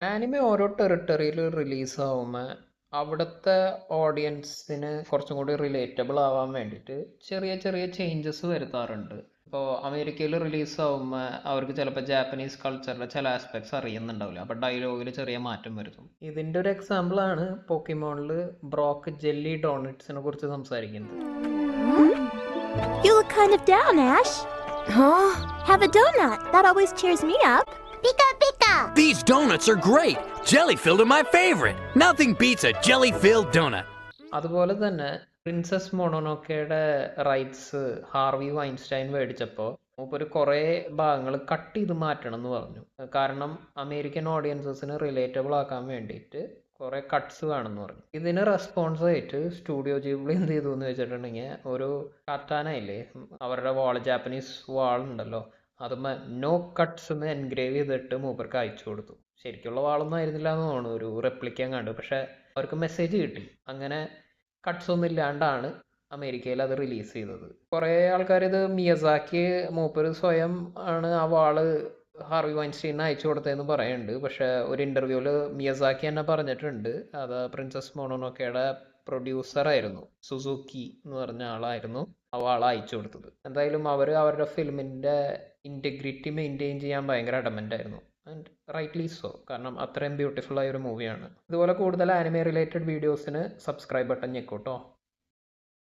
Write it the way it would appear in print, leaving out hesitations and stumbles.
Anime ഓരോ ടെറിട്ടറിയിൽ release ആവുമ്പോൾ അവിടുത്തെ ഓഡിയൻസിന് കുറച്ചും കൂടി റിലേറ്റബിൾ ആവാൻ വേണ്ടിയിട്ട് ചെറിയ ചെറിയ ചേഞ്ചസ് വരുത്താറുണ്ട്. ഇപ്പോൾ അമേരിക്കയിൽ റിലീസ് ആവുമ്പോൾ അവർക്ക് ചിലപ്പോൾ ജാപ്പനീസ് കൾച്ചറിലെ ചില ആസ്പെക്ട്സ് അറിയുന്നുണ്ടാവില്ല. അപ്പോൾ ഡയലോഗിൽ ചെറിയ മാറ്റം വരുത്തും. ഇതിൻ്റെ ഒരു എക്സാമ്പിളാണ് പോക്കിമോണിൽ ബ്രോക്ക് ജെല്ലി ഡോണറ്റ്സിനെ കുറിച്ച് സംസാരിക്കുന്നത്. You look kind of down, Ash. Huh? Have a donut. That always cheers me up. Pika pika! These donuts are great! Jelly-filled are my favorite! Nothing beats a jelly-filled donut! അതുപോലെ തന്നെ princess മൊണോനോക്കയുടെ rights Harvey വൈൻസ്റ്റൈൻ മേടിച്ചപ്പോൾ മൂപ്പര് കുറേ ഭാഗങ്ങൾ cut ചെയ്ത് മാറ്റണം എന്ന് പറഞ്ഞു. കാരണം അമേരിക്കൻ ഓഡിയൻസസിന് റിലേറ്റബിൾ ആക്കാൻ വേണ്ടിയിട്ട് കുറേ കട്ട്സ് വേണമെന്ന് പറഞ്ഞു. ഇതിന് റെസ്പോൺസ് ആയിട്ട് സ്റ്റുഡിയോ ജിബ്ലി എന്ത് ചെയ്തു എന്ന് വെച്ചിട്ടുണ്ടെങ്കിൽ ഒരു കാറ്റാനയില്ലേ, അവരുടെ വാൾ, ജാപ്പനീസ് വാൾ ഉണ്ടല്ലോ, അതുമ്മ നോ കട്ട്സ് എന്ന് എൻഗ്രേവ് ചെയ്തിട്ട് മൂപ്പർക്ക് അയച്ചു കൊടുത്തു. ശരിക്കുള്ള വാളൊന്നും ആയിരുന്നില്ല എന്ന് തോന്നുന്നു, ഒരു റെപ്ലിക്കാൻ കണ്ടു. പക്ഷെ അവർക്ക് മെസ്സേജ് കിട്ടി. അങ്ങനെ കട്ട്സ് ഒന്നും ഇല്ലാണ്ടാണ് അമേരിക്കയിൽ അത് റിലീസ് ചെയ്തത്. കുറേ ആൾക്കാർ ഇത് മിയസാക്കി മൂപ്പര് സ്വയം ആണ് ആ വാള് ഹാർവി വൈൻസ്റ്റീന് അയച്ചു കൊടുത്തതെന്ന് പറയുന്നുണ്ട്. പക്ഷെ ഒരു ഇൻ്റർവ്യൂവിൽ മിയസാക്കി തന്നെ പറഞ്ഞിട്ടുണ്ട് അത് പ്രിൻസസ് മൊണോനോക്കയുടെ പ്രൊഡ്യൂസറായിരുന്നു, സുസുക്കി എന്ന് പറഞ്ഞ ആളായിരുന്നു ആ വാള അയച്ചു കൊടുത്തത്. എന്തായാലും അവർ അവരുടെ ഫിലിമിൻ്റെ ഇൻറ്റഗ്രിറ്റി മെയിൻറ്റെയിൻ ചെയ്യാൻ ഭയങ്കര അഡമൻ്റ് ആയിരുന്നു. ആൻഡ് റൈറ്റ്ലി സോ, കാരണം അത്രയും ബ്യൂട്ടിഫുൾ ആയ ഒരു മൂവിയാണ്. ഇതുപോലെ കൂടുതൽ ആനിമെ റിലേറ്റഡ് വീഡിയോസിന് സബ്സ്ക്രൈബ് ബട്ടൺ ഞെക്കൂട്ടോ.